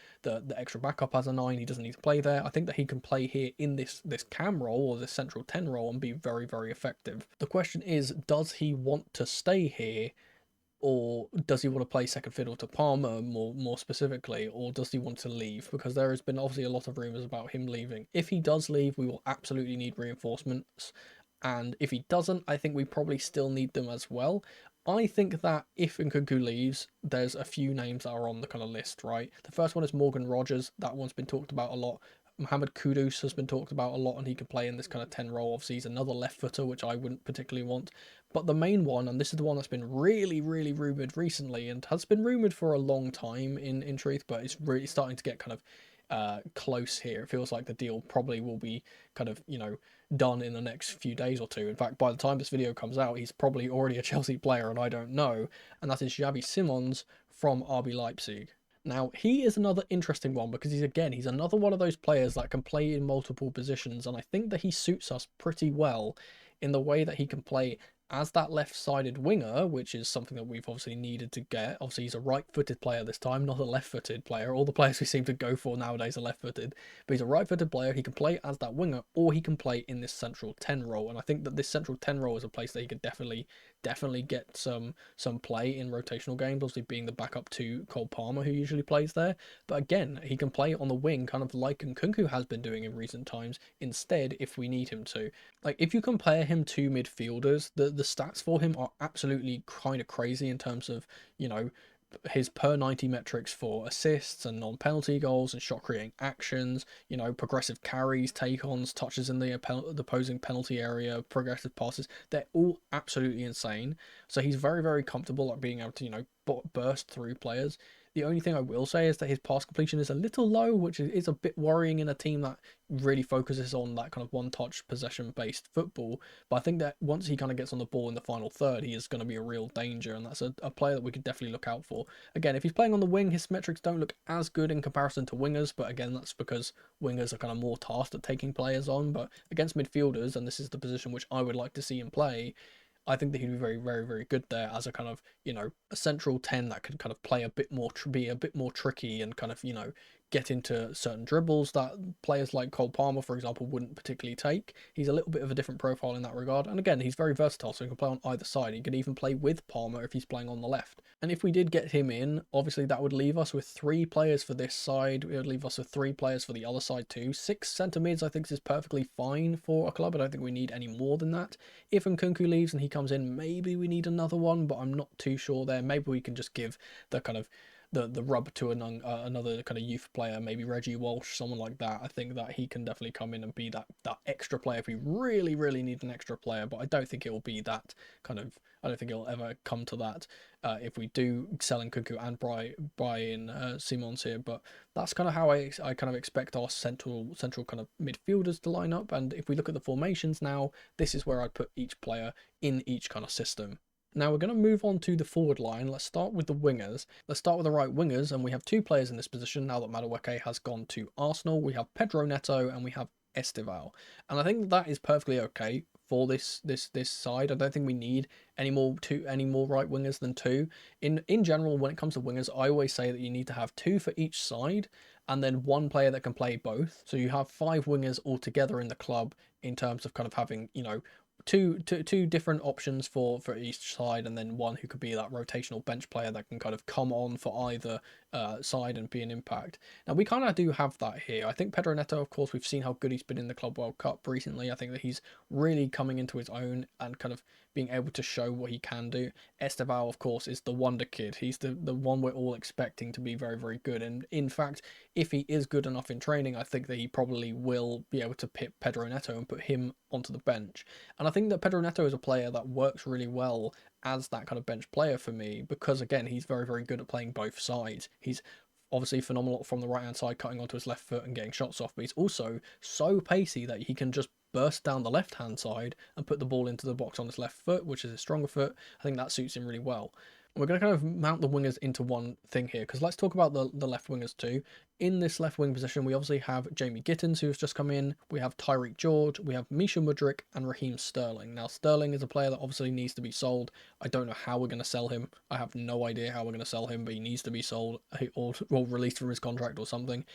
extra backup as a 9, he doesn't need to play there. I think that he can play here in this cam role or this central 10 role and be very, very effective. The question is, does he want to stay here, or does he want to play second fiddle to Palmer more specifically, or does he want to leave? Because there has been obviously a lot of rumours about him leaving. If he does leave, we will absolutely need reinforcements, and if he doesn't, I think we probably still need them as well. I think that if Nkunku leaves, there's a few names that are on the kind of list, right? The first one is Morgan Rogers. That one's been talked about a lot. Mohamed Kudus has been talked about a lot, and he can play in this kind of 10 role. Obviously, he's another left footer, which I wouldn't particularly want. But the main one, and this is the one that's been really, really rumoured recently, and has been rumoured for a long time in truth, but it's really starting to get kind of close here. It feels like the deal probably will be kind of, done in the next few days or two. In fact, by the time this video comes out, he's probably already a Chelsea player, and I don't know. And that is Xavi Simons from RB Leipzig. Now, he is another interesting one because he's another one of those players that can play in multiple positions, and I think that he suits us pretty well in the way that he can play as that left-sided winger, which is something that we've obviously needed to get. Obviously, he's a right-footed player this time, not a left-footed player. All the players we seem to go for nowadays are left-footed, but he's a right-footed player. He can play as that winger, or he can play in this central 10 role, and I think that this central 10 role is a place that he could definitely get some play in rotational games, obviously being the backup to Cole Palmer, who usually plays there. But again, he can play on the wing, kind of like Nkunku has been doing in recent times, instead, if we need him to. Like, if you compare him to midfielders, the stats for him are absolutely kind of crazy in terms of, his per 90 metrics for assists and non-penalty goals and shot creating actions, progressive carries, take-ons, touches in the opposing penalty area, progressive passes. They're all absolutely insane. So he's very, very comfortable at being able to, burst through players. The only thing I will say is that his pass completion is a little low, which is a bit worrying in a team that really focuses on that kind of one-touch possession-based football. But I think that once he kind of gets on the ball in the final third, he is going to be a real danger, and that's a player that we could definitely look out for. Again, if he's playing on the wing, his metrics don't look as good in comparison to wingers, but again, that's because wingers are kind of more tasked at taking players on. But against midfielders, and this is the position which I would like to see him play, I think that he'd be very, very, very good there as a kind of, a central 10 that could kind of play a bit more, be a bit more tricky and kind of, get into certain dribbles that players like Cole Palmer, for example, wouldn't particularly take. He's a little bit of a different profile in that regard. And again, he's very versatile, so he can play on either side. He could even play with Palmer if he's playing on the left. And if we did get him in, obviously that would leave us with 3 players for this side. It would leave us with 3 players for the other side too. 6 centre mids, I think, is perfectly fine for a club. I don't think we need any more than that. If Nkunku leaves and he comes in, maybe we need another one, but I'm not too sure there. Maybe we can just give the kind of the rub to another kind of youth player, maybe Reggie Walsh, someone like that. I think that he can definitely come in and be that extra player if we really, really need an extra player, but I don't think it will be that kind of, I don't think it'll ever come to that if we do sell Nkunku and buy in Simons here. But that's kind of how I kind of expect our central kind of midfielders to line up. And if we look at the formations now, this is where I'd put each player in each kind of system. Now we're going to move on to the forward line. Let's start with the wingers. Let's start with the right wingers, and we have 2 players in this position now that Madueke has gone to Arsenal. We have Pedro Neto and we have Estival, and I think that is perfectly okay for this side. I don't think we need any more right wingers than 2. In general, when it comes to wingers, I always say that you need to have 2 for each side, and then 1 player that can play both. So you have 5 wingers altogether in the club in terms of kind of having, you know, two different options for each side, and then 1 who could be that rotational bench player that can kind of come on for either side and be an impact. Now we kind of do have that here. I think Pedro Neto, of course, we've seen how good he's been in the Club World Cup recently. I think that he's really coming into his own and kind of being able to show what he can do. Esteval, of course, is the wonder kid. He's the one we're all expecting to be very, very good. And in fact, if he is good enough in training, I think that he probably will be able to pit Pedro Neto and put him onto the bench. And I think that Pedro Neto is a player that works really well as that kind of bench player for me, because again, he's very, very good at playing both sides. He's obviously phenomenal from the right hand side, cutting onto his left foot and getting shots off, but he's also so pacey that he can just burst down the left hand side and put the ball into the box on his left foot, which is his stronger foot. I think that suits him really well. We're going to kind of mount the wingers into one thing here, because let's talk about the left wingers too. In this left wing position, we obviously have Jamie Gittins, who has just come in. We have Tyreek George, we have Misha Mudryk, and Raheem Sterling. Now, Sterling is a player that obviously needs to be sold. I don't know how we're going to sell him. I have no idea how we're going to sell him, but he needs to be sold or released from his contract or something.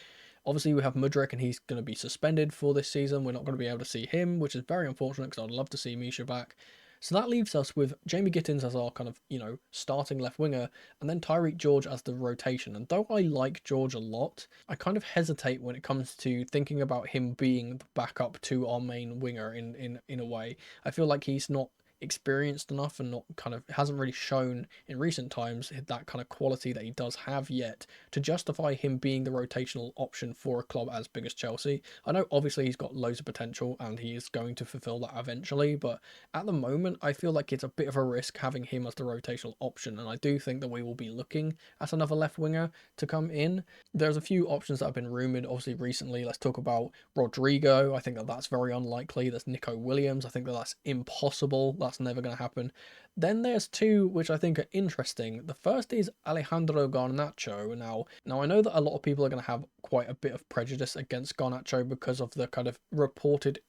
Obviously, we have Mudryk, and he's going to be suspended for this season. We're not going to be able to see him, which is very unfortunate, because I'd love to see Misha back. So that leaves us with Jamie Gittins as our kind of, you know, starting left winger, and then Tyreek George as the rotation. And though I like George a lot, I kind of hesitate when it comes to thinking about him being the backup to our main winger in a way. I feel like he's not experienced enough and not kind of hasn't really shown in recent times that kind of quality that he does have yet to justify him being the rotational option for a club as big as Chelsea. I know obviously he's got loads of potential and he is going to fulfill that eventually, but at the moment I feel like it's a bit of a risk having him as the rotational option, and I do think that we will be looking at another left winger to come in. There's a few options that have been rumoured obviously recently. Let's talk about Rodrigo. I think that that's very unlikely. There's Nico Williams. I think that that's impossible. That's never going to happen. Then there's 2 which I think are interesting. The first is Alejandro Garnacho. Now I know that a lot of people are going to have quite a bit of prejudice against Garnacho because of the kind of reported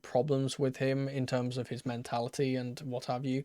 problems with him in terms of his mentality and what have you.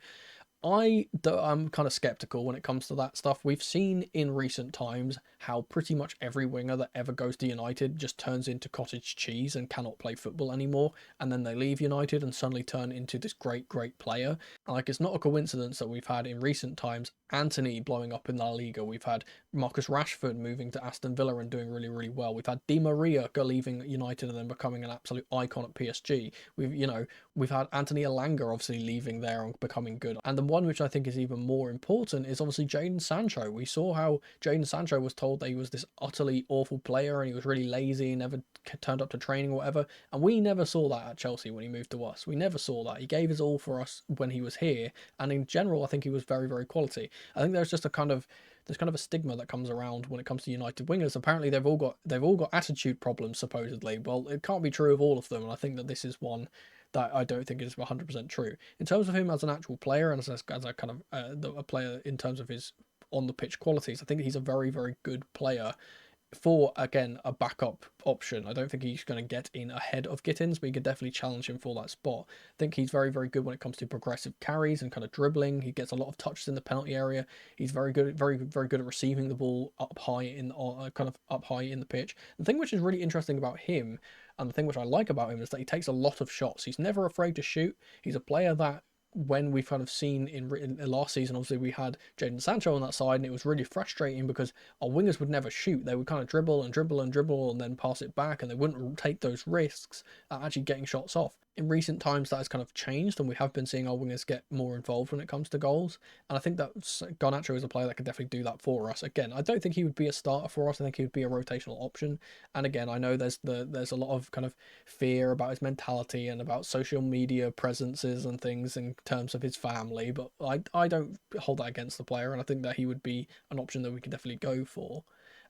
I'm kind of skeptical when it comes to that stuff. We've seen in recent times how pretty much every winger that ever goes to United just turns into cottage cheese and cannot play football anymore, and then they leave United and suddenly turn into this great player. Like, it's not a coincidence that we've had in recent times Antony blowing up in La Liga. We've had Marcus Rashford moving to Aston Villa and doing really, really well. We've had Di Maria leaving United and then becoming an absolute icon at PSG. We've had Anthony Elanga obviously leaving there and becoming good. And the one which I think is even more important is obviously Jadon Sancho. We saw how Jadon Sancho was told that he was this utterly awful player and he was really lazy and never turned up to training or whatever. And we never saw that at Chelsea when he moved to us. We never saw that. He gave his all for us when he was here. And in general, I think he was very, very quality. I think there's kind of a stigma that comes around when it comes to United wingers. Apparently they've all got attitude problems, supposedly. Well, it can't be true of all of them, and I think that this is one that I don't think is 100% true. In terms of him as an actual player and as a kind of a player in terms of his on the pitch qualities, I think he's a very, very good player for, again, a backup option. I don't think he's going to get in ahead of Gittins, but he could definitely challenge him for that spot. I think he's very, very good when it comes to progressive carries and kind of dribbling. He gets a lot of touches in the penalty area. He's very good, very, very good at receiving the ball up high in, kind of up high in the pitch. The thing which is really interesting about him, and the thing which I like about him, is that he takes a lot of shots. He's never afraid to shoot. He's a player that, when we've kind of seen in last season, obviously we had Jadon Sancho on that side, and it was really frustrating because our wingers would never shoot. They would kind of dribble and dribble and dribble and then pass it back, and they wouldn't take those risks at actually getting shots off. In recent times, that has kind of changed, and we have been seeing our wingers get more involved when it comes to goals. And I think that Garnacho is a player that could definitely do that for us. Again, I don't think he would be a starter for us. I think he would be a rotational option. And again, I know there's a lot of kind of fear about his mentality and about social media presences and things in terms of his family, but I don't hold that against the player, and I think that he would be an option that we could definitely go for.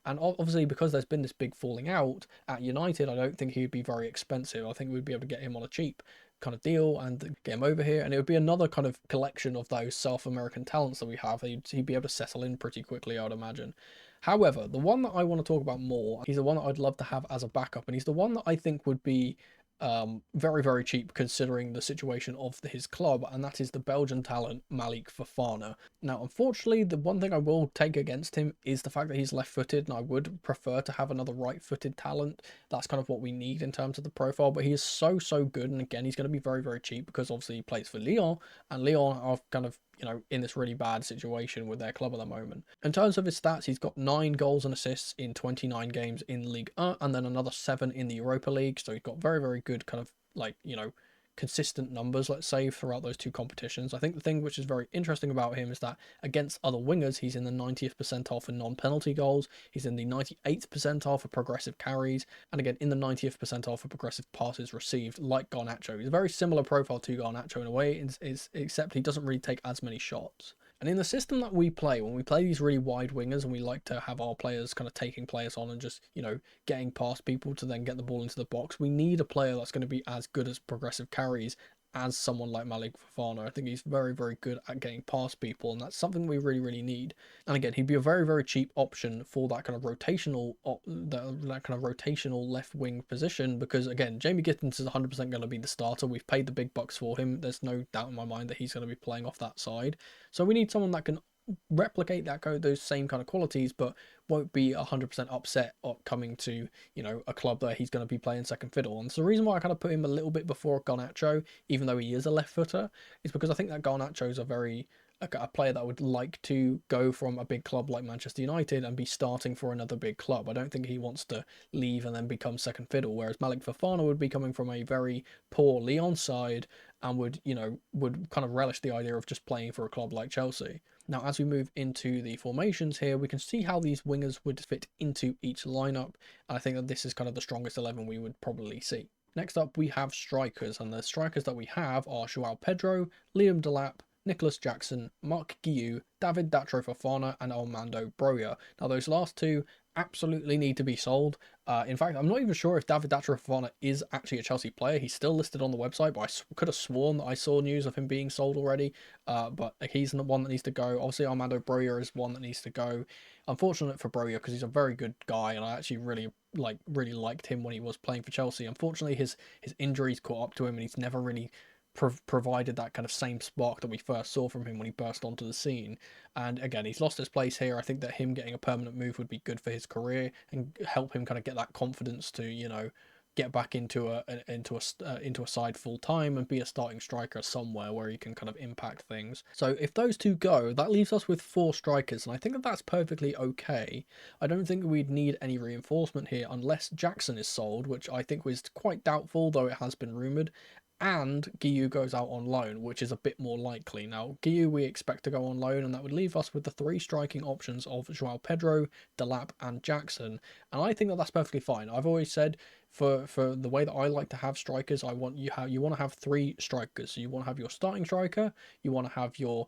And obviously, because there's been this big falling out at United, I don't think he'd be very expensive. I think we'd be able to get him on a cheap kind of deal and get him over here, and it would be another kind of collection of those South American talents that we have. He'd be able to settle in pretty quickly, I would imagine. However, the one that I want to talk about more, he's the one that I'd love to have as a backup, and he's the one that I think would be very, very cheap considering the situation of his club, and that is the Belgian talent Malik Fofana. Now, unfortunately, the one thing I will take against him is the fact that he's left-footed, and I would prefer to have another right-footed talent. That's kind of what we need in terms of the profile, but he is so, so good, and again, he's going to be very, very cheap because obviously he plays for Lyon, and Lyon are kind of, in this really bad situation with their club at the moment. In terms of his stats, he's got 9 goals and assists in 29 games in Ligue 1, and then another 7 in the Europa League, so he's got very, very good kind of, consistent numbers, let's say, throughout those two competitions. I think the thing which is very interesting about him is that against other wingers, he's in the 90th percentile for non-penalty goals, he's in the 98th percentile for progressive carries, and again in the 90th percentile for progressive passes received, like Garnacho. He's a very similar profile to Garnacho in a way, except he doesn't really take as many shots. And in the system that we play, when we play these really wide wingers and we like to have our players kind of taking players on and just, getting past people to then get the ball into the box, we need a player that's going to be as good as progressive carries as someone like Malik Fofana. I think he's very, very good at getting past people, and that's something we really, really need. And again, he'd be a very, very cheap option for that kind of rotational, left wing position, because again, Jamie Gittins is 100% going to be the starter. We've paid the big bucks for him. There's no doubt in my mind that he's going to be playing off that side. So we need someone that can replicate those same kind of qualities, but won't be 100% upset coming to a club that he's going to be playing second fiddle. And so the reason why I kind of put him a little bit before Garnacho, even though he is a left footer, is because I think that Garnacho is a player that would like to go from a big club like Manchester United and be starting for another big club. I don't think he wants to leave and then become second fiddle, whereas Malik Fofana would be coming from a very poor Lyon side and would kind of relish the idea of just playing for a club like Chelsea. Now, as we move into the formations here, we can see how these wingers would fit into each lineup, and I think that this is kind of the strongest 11 we would probably see. Next up, we have strikers, and the strikers that we have are Joao Pedro, Liam Delap, Nicholas Jackson, Mark Guiu, David Datro Fofana, and Armando Broja. Now, those last two absolutely need to be sold. In fact, I'm not even sure if David Datro Fofana is actually a Chelsea player. He's still listed on the website, but I could have sworn that I saw news of him being sold already. But he's the one that needs to go. Obviously, Armando Broja is one that needs to go. Unfortunate for Broja because he's a very good guy, and I actually really liked him when he was playing for Chelsea. Unfortunately, his injuries caught up to him, and he's never really provided that kind of same spark that we first saw from him when he burst onto the scene. And again, he's lost his place here. I think that him getting a permanent move would be good for his career and help him kind of get that confidence to get back into a side full time and be a starting striker somewhere where he can kind of impact things. So if those two go, that leaves us with 4 strikers, and I think that that's perfectly okay. I don't think we'd need any reinforcement here unless Jackson is sold, which I think was quite doubtful, though it has been rumoured, and Guiu goes out on loan, which is a bit more likely. Now, Guiu we expect to go on loan, and that would leave us with the 3 striking options of Joao Pedro, Delap, and Jackson. And I think that that's perfectly fine. I've always said for the way that I like to have strikers, you want to have three strikers. So you want to have your starting striker, you want to have your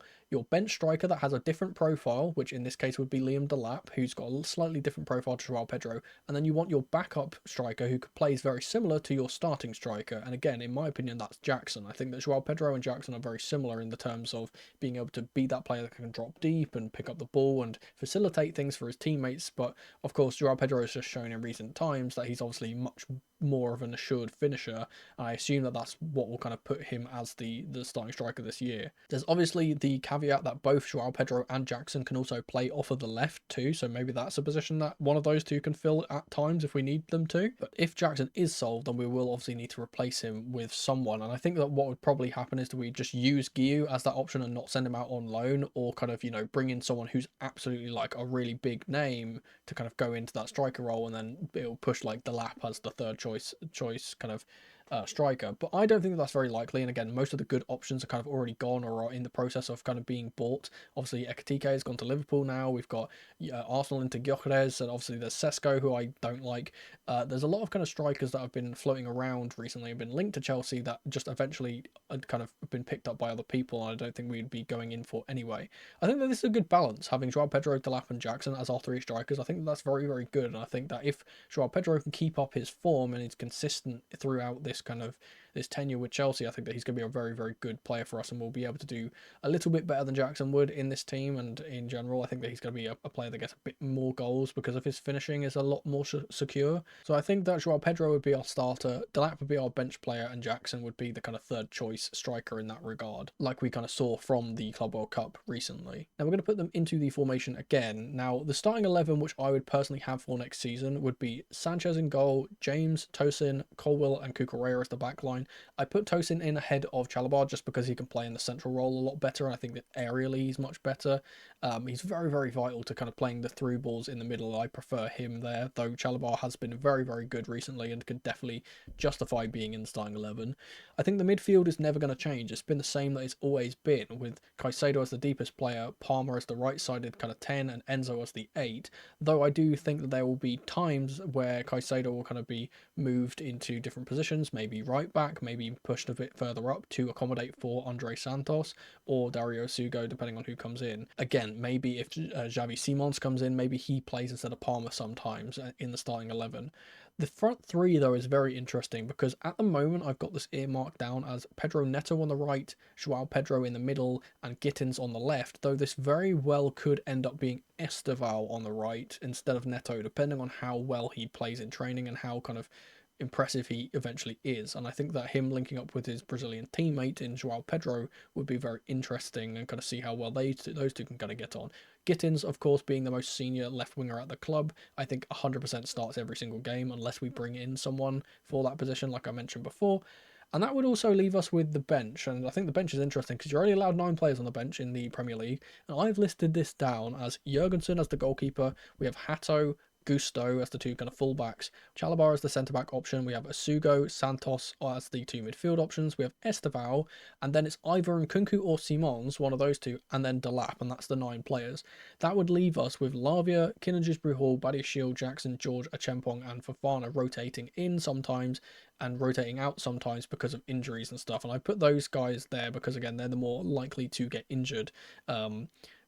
bench striker that has a different profile, which in this case would be Liam Delap, who's got a slightly different profile to Joao Pedro, and then you want your backup striker who plays very similar to your starting striker. And again, in my opinion, that's Jackson. I think that Joao Pedro and Jackson are very similar in the terms of being able to be that player that can drop deep and pick up the ball and facilitate things for his teammates. But of course, Joao Pedro has just shown in recent times that he's obviously much more of an assured finisher, and I assume that that's what will kind of put him as the starting striker this year. There's obviously the caveat that both Joao Pedro and Jackson can also play off of the left too, so maybe that's a position that one of those two can fill at times if we need them to. But if Jackson is sold, then we will obviously need to replace him with someone, and I think that what would probably happen is that we just use Guiu as that option and not send him out on loan, or kind of, bring in someone who's absolutely like a really big name to kind of go into that striker role, and then it'll push like Delap as the third choice kind of striker. But I don't think that's very likely. And again, most of the good options are kind of already gone or are in the process of kind of being bought. Obviously, Ekitike has gone to Liverpool now. We've got Arsenal into Gyökeres, and obviously there's Sesko, who I don't like. There's a lot of kind of strikers that have been floating around recently and been linked to Chelsea that just eventually kind of been picked up by other people, and I don't think we'd be going in for anyway. I think that this is a good balance, having Joao Pedro, Delap and Jackson as our three strikers. I think that's very, very good, and I think that if Joao Pedro can keep up his form and is consistent throughout this tenure with Chelsea, I think that he's going to be a very, very good player for us, and we'll be able to do a little bit better than Jackson would in this team. And in general, I think that he's going to be a player that gets a bit more goals because of his finishing is a lot more secure. So I think that Joao Pedro would be our starter, Delap would be our bench player, and Jackson would be the kind of third choice striker in that regard, like we kind of saw from the Club World Cup recently. Now we're going to put them into the formation again. Now the starting 11, which I would personally have for next season, would be Sanchez in goal, James, Tosin, Colwill and Cucurella as the back line. I put Tosin in ahead of Chalobah just because he can play in the central role a lot better, and I think that aerially he's much better. He's very, very vital to kind of playing the through balls in the middle. I prefer him there, though Chalobah has been very, very good recently and could definitely justify being in the starting 11. I think the midfield is never going to change. It's been the same that it's always been, with Caicedo as the deepest player, Palmer as the right-sided kind of 10, and Enzo as the 8, though I do think that there will be times where Caicedo will kind of be moved into different positions, maybe right back, maybe pushed a bit further up to accommodate for Andre Santos or Dario Sugo, depending on who comes in. Again, maybe if Xavi Simons comes in, maybe he plays instead of Palmer sometimes in the starting 11. The front three, though, is very interesting because at the moment I've got this earmarked down as Pedro Neto on the right, Joao Pedro in the middle, and Gittins on the left, though this very well could end up being Esteval on the right instead of Neto, depending on how well he plays in training and how kind of impressive he eventually is. And I think that him linking up with his Brazilian teammate in Joao Pedro would be very interesting, and kind of see how well those two can kind of get on. Gittins, of course, being the most senior left winger at the club, I think 100% starts every single game unless we bring in someone for that position, like I mentioned before. And that would also leave us with the bench. And I think the bench is interesting because you're only allowed 9 players on the bench in the Premier League. And I've listed this down as Jurgensen as the goalkeeper. We have Hato, Gusto as the two kind of fullbacks, Chalobah as the centre-back option, we have Asugo, Santos as the two midfield options, we have Esteval, and then it's either Nkunku or Simons, one of those two, and then Delap, and that's the 9 players. That would leave us with Lavia, Kinnan Hall, Badiashile, Jackson, George, Achempong, and Fofana rotating in sometimes, and rotating out sometimes because of injuries and stuff. And I put those guys there because, again, they're the more likely to get injured.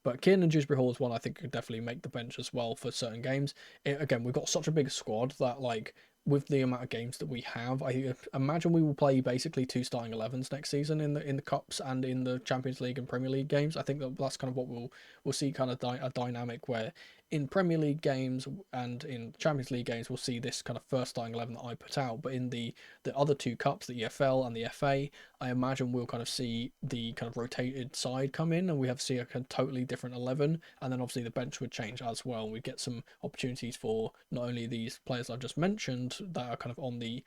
But Kieran and Dewsbury Hall is one I think could definitely make the bench as well for certain games. Again, we've got such a big squad that, like, with the amount of games that we have, I imagine we will play basically 2 starting 11s next season in the cups and in the Champions League and Premier League games. I think that's kind of what we'll see, kind of a dynamic where in Premier League games and in Champions League games we'll see this kind of first starting 11 that I put out, but in the other 2 cups, the EFL and the FA, I imagine we'll kind of see the kind of rotated side come in and we have to see a kind of totally different 11, and then obviously the bench would change as well. We get some opportunities for not only these players I've just mentioned that are kind of on the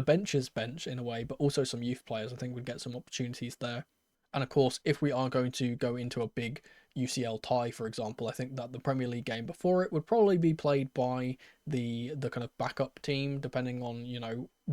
bench's bench in a way, but also some youth players. I think we'd get some opportunities there. And of course, if we are going to go into a big UCL tie, for example, I think that the Premier League game before it would probably be played by the kind of backup team, depending on,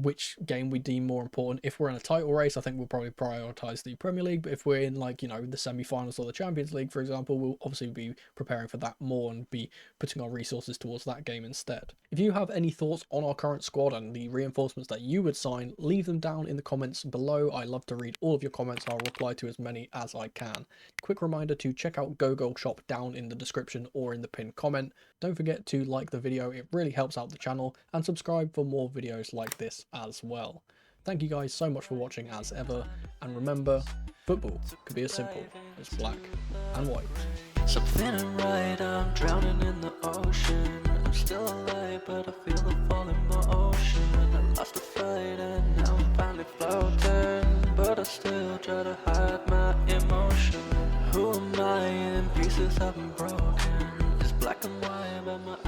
which game we deem more important. If we're in a title race, I think we'll probably prioritise the Premier League, but if we're in, like, you know, the semi-finals or the Champions League, for example, we'll obviously be preparing for that more and be putting our resources towards that game instead. If you have any thoughts on our current squad and the reinforcements that you would sign, leave them down in the comments below. I love to read all of your comments. I'll reply to as many as I can. Quick reminder to check out Goal Shop down in the description or in the pinned comment. Don't forget to like the video, it really helps out the channel, and subscribe for more videos like this as well. Thank you guys so much for watching as ever, and remember, football could be as simple as black and white. Something ain't right, I'm drowning in the ocean. I'm still alive, but I feel the fall in motion. I lost the fight and now I'm finally floating, but I still try to hide my emotion. Who am I? In pieces I've been broken. It's black and white, but my